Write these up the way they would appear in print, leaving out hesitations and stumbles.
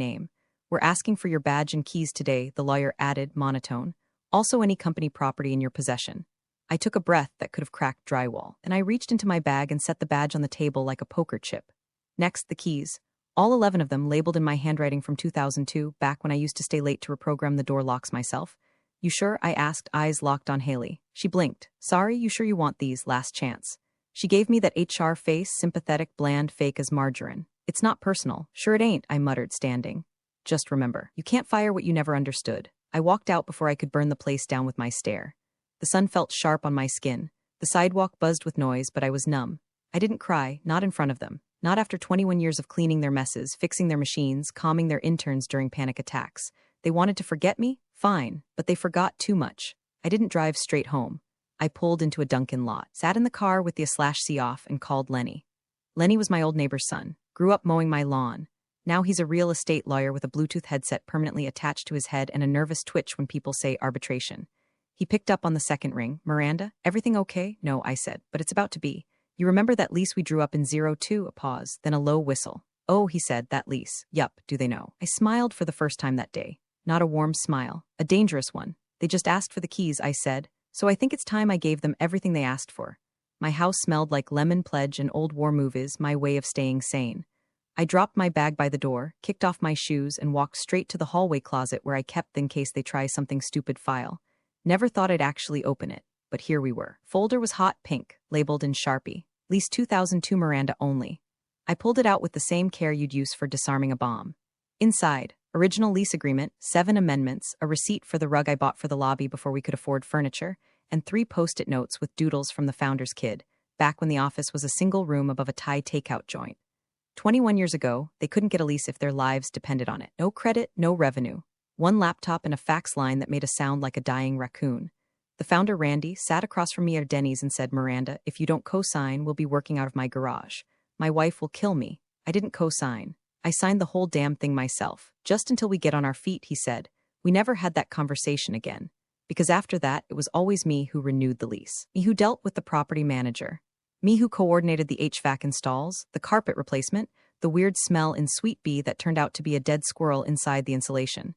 name. We're asking for your badge and keys today, the lawyer added, monotone. Also any company property in your possession. I took a breath that could have cracked drywall, and I reached into my bag and set the badge on the table like a poker chip. Next, the keys. All 11 of them labeled in my handwriting from 2002, back when I used to stay late to reprogram the door locks myself. You sure? I asked, eyes locked on Haley. She blinked. Sorry, you sure you want these? Last chance. She gave me that HR face, sympathetic, bland, fake as margarine. It's not personal. Sure it ain't, I muttered, standing. Just remember, you can't fire what you never understood. I walked out before I could burn the place down with my stare. The sun felt sharp on my skin. The sidewalk buzzed with noise, but I was numb. I didn't cry, not in front of them. Not after 21 years of cleaning their messes, fixing their machines, calming their interns during panic attacks. They wanted to forget me? Fine, but they forgot too much. I didn't drive straight home. I pulled into a Dunkin' lot, sat in the car with the /C off, and called Lenny. Lenny was my old neighbor's son, grew up mowing my lawn. Now he's a real estate lawyer with a Bluetooth headset permanently attached to his head and a nervous twitch when people say arbitration. He picked up on the second ring. Miranda, everything okay? No, I said, but it's about to be. You remember that lease we drew up in 02? A pause, then a low whistle. Oh, he said, that lease. Yup, do they know? I smiled for the first time that day. Not a warm smile, a dangerous one. They just asked for the keys, I said, so I think it's time I gave them everything they asked for. My house smelled like lemon pledge and old war movies, my way of staying sane. I dropped my bag by the door, kicked off my shoes, and walked straight to the hallway closet where I kept in case they try something stupid file. Never thought I'd actually open it, but here we were. Folder was hot pink, labeled in Sharpie. Lease 2002 Miranda only. I pulled it out with the same care you'd use for disarming a bomb. Inside, original lease agreement, 7 amendments, a receipt for the rug I bought for the lobby before we could afford furniture, and 3 post-it notes with doodles from the founder's kid, back when the office was a single room above a Thai takeout joint. 21 years ago, they couldn't get a lease if their lives depended on it. No credit, no revenue. 1 laptop and a fax line that made a sound like a dying raccoon. The founder, Randy, sat across from me at Denny's and said, Miranda, if you don't co-sign, we'll be working out of my garage. My wife will kill me. I didn't co-sign. I signed the whole damn thing myself. Just until we get on our feet, he said. We never had that conversation again. Because after that, it was always me who renewed the lease. Me who dealt with the property manager. Me who coordinated the HVAC installs, the carpet replacement, the weird smell in Suite B that turned out to be a dead squirrel inside the insulation.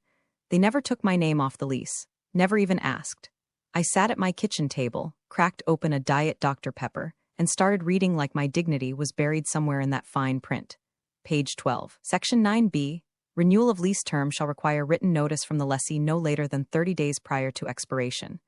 They never took my name off the lease. Never even asked. I sat at my kitchen table, cracked open a Diet Dr. Pepper, and started reading like my dignity was buried somewhere in that fine print. Page 12. Section 9B. Renewal of lease term shall require written notice from the lessee no later than 30 days prior to expiration.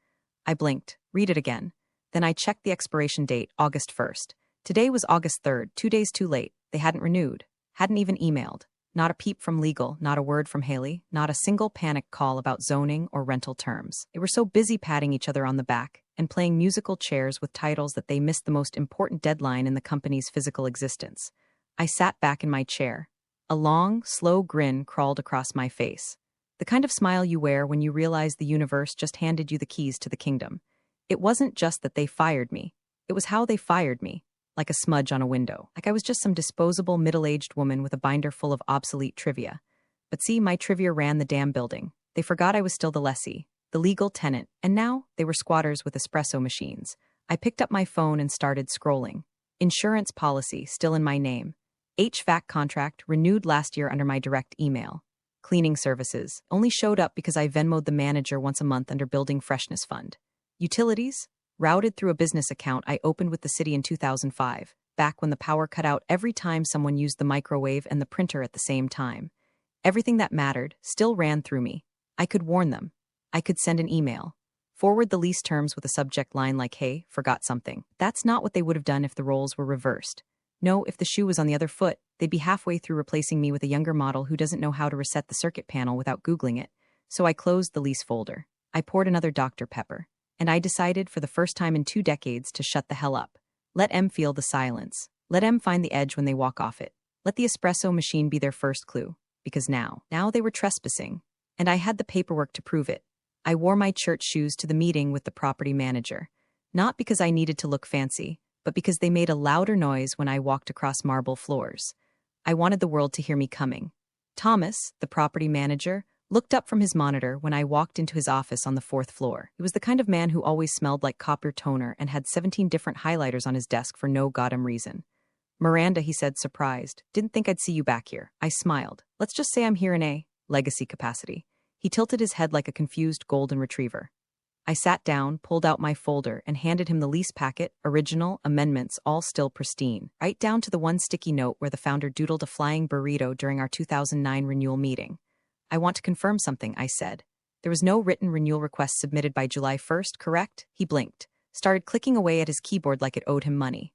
I blinked. Read it again. Then I checked the expiration date, August 1st. Today was August 3rd, 2 days too late. They hadn't renewed. Hadn't even emailed. Not a peep from legal, not a word from Haley, not a single panic call about zoning or rental terms. They were so busy patting each other on the back and playing musical chairs with titles that they missed the most important deadline in the company's physical existence. I sat back in my chair. A long, slow grin crawled across my face. The kind of smile you wear when you realize the universe just handed you the keys to the kingdom. It wasn't just that they fired me. It was how they fired me. Like a smudge on a window. Like I was just some disposable middle-aged woman with a binder full of obsolete trivia. But see, my trivia ran the damn building. They forgot I was still the lessee, the legal tenant, and now they were squatters with espresso machines. I picked up my phone and started scrolling. Insurance policy, still in my name. HVAC contract, renewed last year under my direct email. Cleaning services, only showed up because I Venmo'd the manager once a month under Building Freshness Fund. Utilities? Routed through a business account I opened with the city in 2005, back when the power cut out every time someone used the microwave and the printer at the same time. Everything that mattered still ran through me. I could warn them. I could send an email. Forward the lease terms with a subject line like, hey, forgot something. That's not what they would have done if the roles were reversed. No, if the shoe was on the other foot, they'd be halfway through replacing me with a younger model who doesn't know how to reset the circuit panel without Googling it. So I closed the lease folder. I poured another Dr. Pepper. And I decided for the first time in 2 decades to shut the hell up. Let M feel the silence. Let M find the edge when they walk off it. Let the espresso machine be their first clue. Because now they were trespassing. And I had the paperwork to prove it. I wore my church shoes to the meeting with the property manager. Not because I needed to look fancy, but because they made a louder noise when I walked across marble floors. I wanted the world to hear me coming. Thomas, the property manager, looked up from his monitor when I walked into his office on the 4th floor. He was the kind of man who always smelled like copper toner and had 17 different highlighters on his desk for no goddamn reason. Miranda, he said, surprised. Didn't think I'd see you back here. I smiled. Let's just say I'm here in a legacy capacity. He tilted his head like a confused golden retriever. I sat down, pulled out my folder, and handed him the lease packet, original, amendments, all still pristine, right down to the one sticky note where the founder doodled a flying burrito during our 2009 renewal meeting. I want to confirm something, I said. There was no written renewal request submitted by July 1st, correct? He blinked, started clicking away at his keyboard like it owed him money.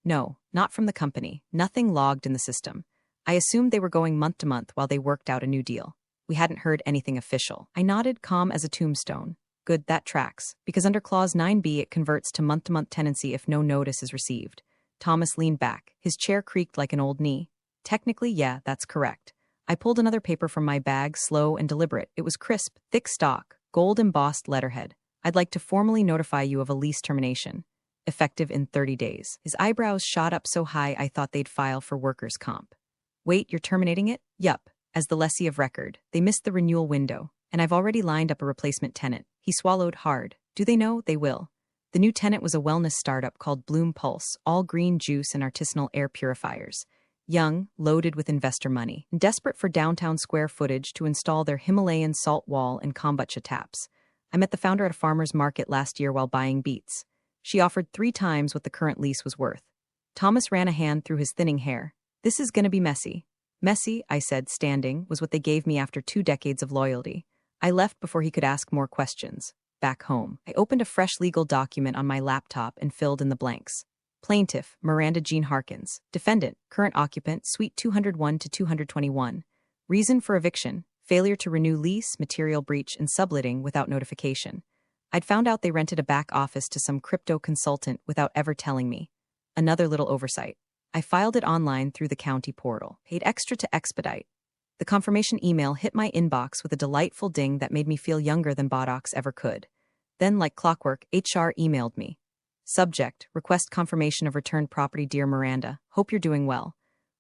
No, not from the company. Nothing logged in the system. I assumed they were going month to month while they worked out a new deal. We hadn't heard anything official. I nodded, calm as a tombstone. Good, that tracks, because under Clause 9b it converts to month-to-month tenancy if no notice is received. Thomas leaned back. His chair creaked like an old knee. Technically, yeah, that's correct. I pulled another paper from my bag, slow and deliberate. It was crisp, thick stock, gold-embossed letterhead. I'd like to formally notify you of a lease termination, effective in 30 days. His eyebrows shot up so high I thought they'd file for workers' comp. Wait, you're terminating it? Yup. As the lessee of record, they missed the renewal window, and I've already lined up a replacement tenant. He swallowed hard. Do they know? They will. The new tenant was a wellness startup called Bloom Pulse, all green juice and artisanal air purifiers. Young, loaded with investor money, and desperate for downtown square footage to install their Himalayan salt wall and kombucha taps. I met the founder at a farmer's market last year while buying beets. She offered 3 times what the current lease was worth. Thomas ran a hand through his thinning hair. This is gonna be messy. Messy, I said, standing, was what they gave me after 2 decades of loyalty. I left before he could ask more questions. Back home, I opened a fresh legal document on my laptop and filled in the blanks. Plaintiff, Miranda Jean Harkins. Defendant, current occupant, suite 201 to 221. Reason for eviction, failure to renew lease, material breach, and subletting without notification. I'd found out they rented a back office to some crypto consultant without ever telling me. Another little oversight. I filed it online through the county portal, paid extra to expedite. The confirmation email hit my inbox with a delightful ding that made me feel younger than Botox ever could. Then, like clockwork, HR emailed me. Subject, request confirmation of returned property. Dear Miranda, hope you're doing well.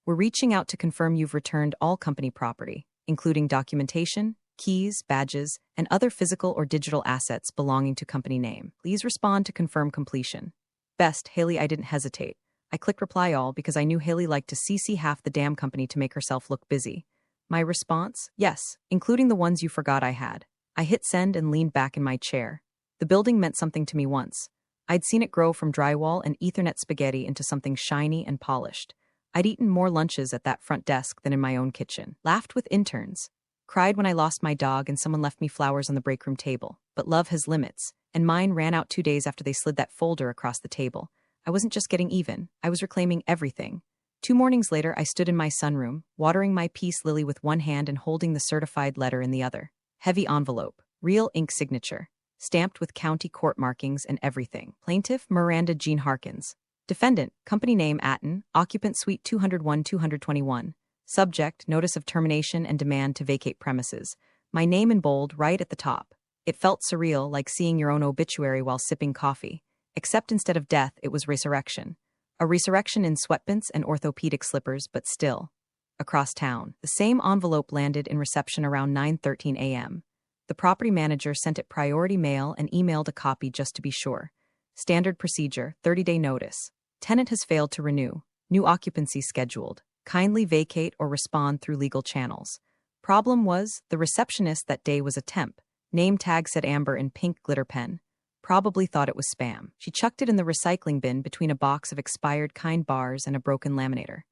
We're reaching out to confirm you've returned all company property, including documentation, keys, badges, and other physical or digital assets belonging to company name. Please respond to confirm completion. Best, Haley. I didn't hesitate. I clicked reply all because I knew Haley liked to CC half the damn company to make herself look busy. My response? Yes, including the ones you forgot I had. I hit send and leaned back in my chair. The building meant something to me once. I'd seen it grow from drywall and Ethernet spaghetti into something shiny and polished. I'd eaten more lunches at that front desk than in my own kitchen. Laughed with interns. Cried when I lost my dog and someone left me flowers on the break room table. But love has limits, and mine ran out 2 days after they slid that folder across the table. I wasn't just getting even, I was reclaiming everything. 2 mornings later, I stood in my sunroom, watering my peace lily with one hand and holding the certified letter in the other. Heavy envelope, real ink signature, stamped with county court markings and everything. Plaintiff, Miranda Jean Harkins. Defendant, company name Atten, occupant suite 201-221. Subject, notice of termination and demand to vacate premises. My name in bold right at the top. It felt surreal, like seeing your own obituary while sipping coffee. Except instead of death, it was resurrection. A resurrection in sweatpants and orthopedic slippers, but still. Across town, the same envelope landed in reception around 9:13 a.m. The property manager sent it priority mail and emailed a copy just to be sure. Standard procedure, 30-day notice. Tenant has failed to renew. New occupancy scheduled. Kindly vacate or respond through legal channels. Problem was, the receptionist that day was a temp. Name tag said Amber in pink glitter pen. Probably thought it was spam. She chucked it in the recycling bin between a box of expired Kind bars and a broken laminator.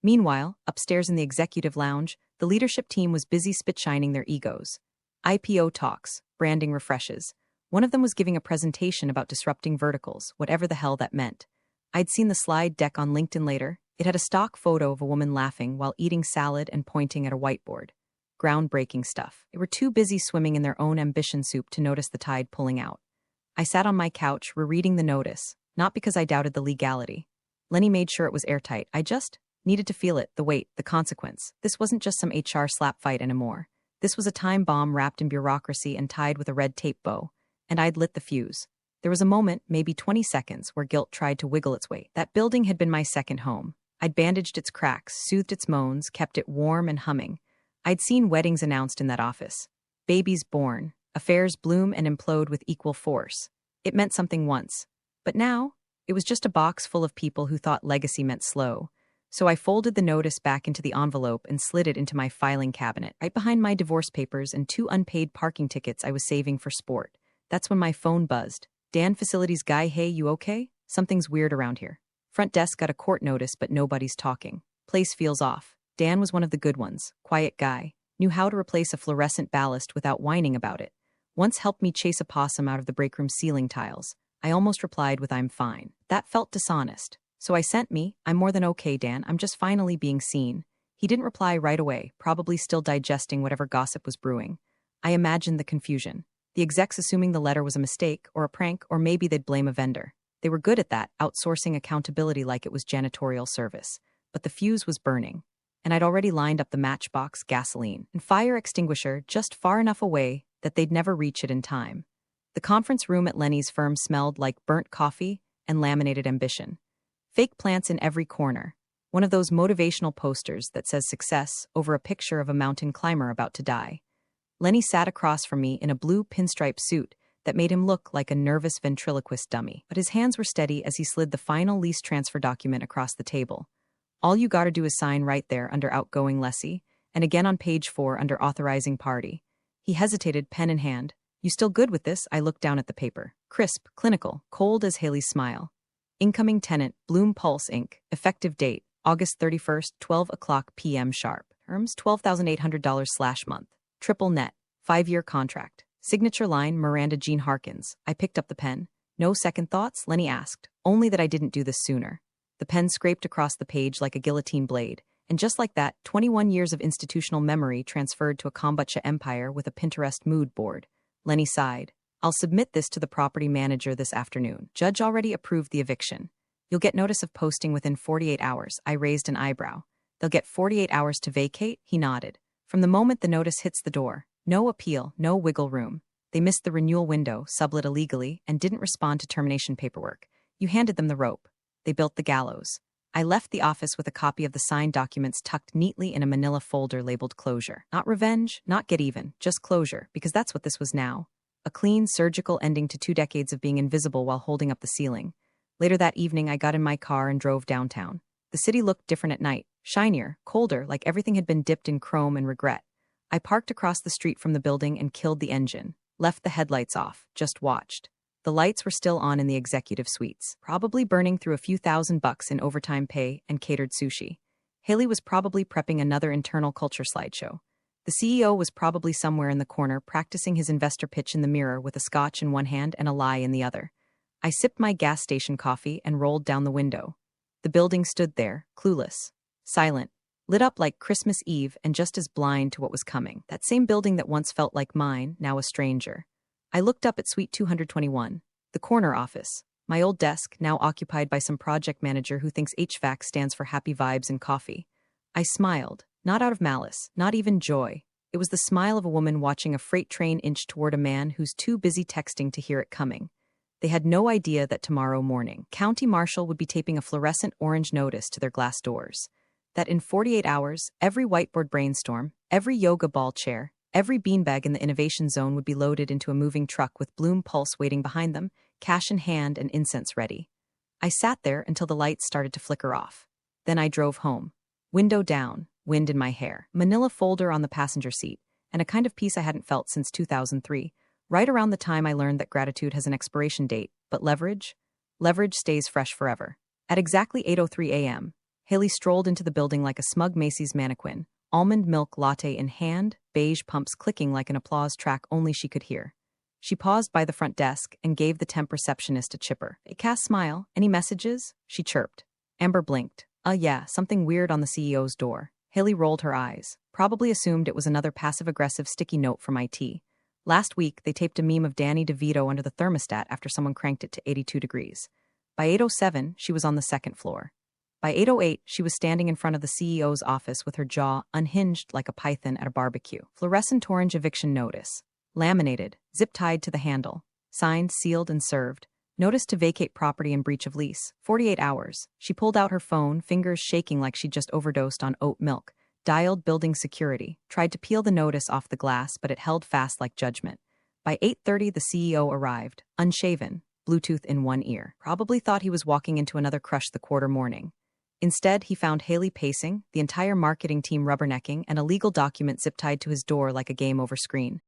Meanwhile, upstairs in the executive lounge, the leadership team was busy spit-shining their egos. IPO talks, branding refreshes. One of them was giving a presentation about disrupting verticals, whatever the hell that meant. I'd seen the slide deck on LinkedIn later. It had a stock photo of a woman laughing while eating salad and pointing at a whiteboard. Groundbreaking stuff. They were too busy swimming in their own ambition soup to notice the tide pulling out. I sat on my couch, rereading the notice, not because I doubted the legality. Lenny made sure it was airtight. I just needed to feel it, the weight, the consequence. This wasn't just some HR slap fight anymore. This was a time bomb wrapped in bureaucracy and tied with a red tape bow, and I'd lit the fuse. There was a moment, maybe 20 seconds, where guilt tried to wiggle its way. That building had been my second home. I'd bandaged its cracks, soothed its moans, kept it warm and humming. I'd seen weddings announced in that office. Babies born. Affairs bloom and implode with equal force. It meant something once. But now, it was just a box full of people who thought legacy meant slow. So I folded the notice back into the envelope and slid it into my filing cabinet, right behind my divorce papers and 2 unpaid parking tickets I was saving for sport. That's when my phone buzzed. Dan, facilities guy, hey, you okay? Something's weird around here. Front desk got a court notice, but nobody's talking. Place feels off. Dan was one of the good ones. Quiet guy. Knew how to replace a fluorescent ballast without whining about it. Once helped me chase a possum out of the breakroom ceiling tiles. I almost replied with I'm fine. That felt dishonest. So I sent me, I'm more than okay, Dan, I'm just finally being seen. He didn't reply right away, probably still digesting whatever gossip was brewing. I imagined the confusion. The execs assuming the letter was a mistake, or a prank, or maybe they'd blame a vendor. They were good at that, outsourcing accountability like it was janitorial service. But the fuse was burning. And I'd already lined up the matchbox, gasoline, and fire extinguisher just far enough away that they'd never reach it in time. The conference room at Lenny's firm smelled like burnt coffee and laminated ambition. Fake plants in every corner. One of those motivational posters that says success over a picture of a mountain climber about to die. Lenny sat across from me in a blue pinstripe suit that made him look like a nervous ventriloquist dummy, but his hands were steady as he slid the final lease transfer document across the table. All you gotta do is sign right there under outgoing lessee, and again on page 4 under authorizing party. He hesitated, pen in hand. You still good with this? I looked down at the paper. Crisp, clinical, cold as Haley's smile. Incoming tenant, Bloom Pulse Inc. Effective date, August 31st, 12 o'clock p.m. sharp. Terms, $12,800/month. Triple net. 5-year contract. Signature line, Miranda Jean Harkins. I picked up the pen. No second thoughts? Lenny asked. Only that I didn't do this sooner. The pen scraped across the page like a guillotine blade. And just like that, 21 years of institutional memory transferred to a kombucha empire with a Pinterest mood board. Lenny sighed. I'll submit this to the property manager this afternoon. Judge already approved the eviction. You'll get notice of posting within 48 hours. I raised an eyebrow. They'll get 48 hours to vacate? He nodded. From the moment the notice hits the door, no appeal, no wiggle room. They missed the renewal window, sublet illegally, and didn't respond to termination paperwork. You handed them the rope. They built the gallows. I left the office with a copy of the signed documents tucked neatly in a manila folder labeled closure. Not revenge, not get even, just closure, because that's what this was now. A clean, surgical ending to 2 decades of being invisible while holding up the ceiling. Later that evening, I got in my car and drove downtown. The city looked different at night, shinier, colder, like everything had been dipped in chrome and regret. I parked across the street from the building and killed the engine, left the headlights off, just watched. The lights were still on in the executive suites, probably burning through a few $1,000 in overtime pay and catered sushi. Haley was probably prepping another internal culture slideshow. The CEO was probably somewhere in the corner practicing his investor pitch in the mirror with a scotch in one hand and a lie in the other. I sipped my gas station coffee and rolled down the window. The building stood there, clueless, silent, lit up like Christmas Eve and just as blind to what was coming. That same building that once felt like mine, now a stranger. I looked up at Suite 221, the corner office, my old desk now occupied by some project manager who thinks HVAC stands for happy vibes and coffee. I smiled. Not out of malice, not even joy. It was the smile of a woman watching a freight train inch toward a man who's too busy texting to hear it coming. They had no idea that tomorrow morning, County Marshal would be taping a fluorescent orange notice to their glass doors. That in 48 hours, every whiteboard brainstorm, every yoga ball chair, every beanbag in the innovation zone would be loaded into a moving truck with Bloom Pulse waiting behind them, cash in hand and incense ready. I sat there until the lights started to flicker off. Then I drove home. Window down. Wind in my hair, manila folder on the passenger seat, and a kind of peace I hadn't felt since 2003, right around the time I learned that gratitude has an expiration date, but leverage stays fresh forever. At exactly 8:03 a.m., Haley strolled into the building like a smug Macy's mannequin, almond milk latte in hand, beige pumps clicking like an applause track only she could hear. She paused by the front desk and gave the temp receptionist a chipper. A cast smile. Any messages? She chirped. Amber blinked. Yeah, something weird on the CEO's door. Haley rolled her eyes, probably assumed it was another passive-aggressive sticky note from IT. Last week, they taped a meme of Danny DeVito under the thermostat after someone cranked it to 82 degrees. By 8:07, she was on the second floor. By 8:08, she was standing in front of the CEO's office with her jaw unhinged like a python at a barbecue. Fluorescent orange eviction notice. Laminated, zip-tied to the handle. Signed, sealed, and served. Notice to vacate property in breach of lease. 48 hours. She pulled out her phone, fingers shaking like she'd just overdosed on oat milk. Dialed building security. Tried to peel the notice off the glass, but it held fast like judgment. By 8:30, the CEO arrived, unshaven, Bluetooth in one ear. Probably thought he was walking into another crush the quarter morning. Instead, he found Haley pacing, the entire marketing team rubbernecking, and a legal document zip-tied to his door like a game over screen.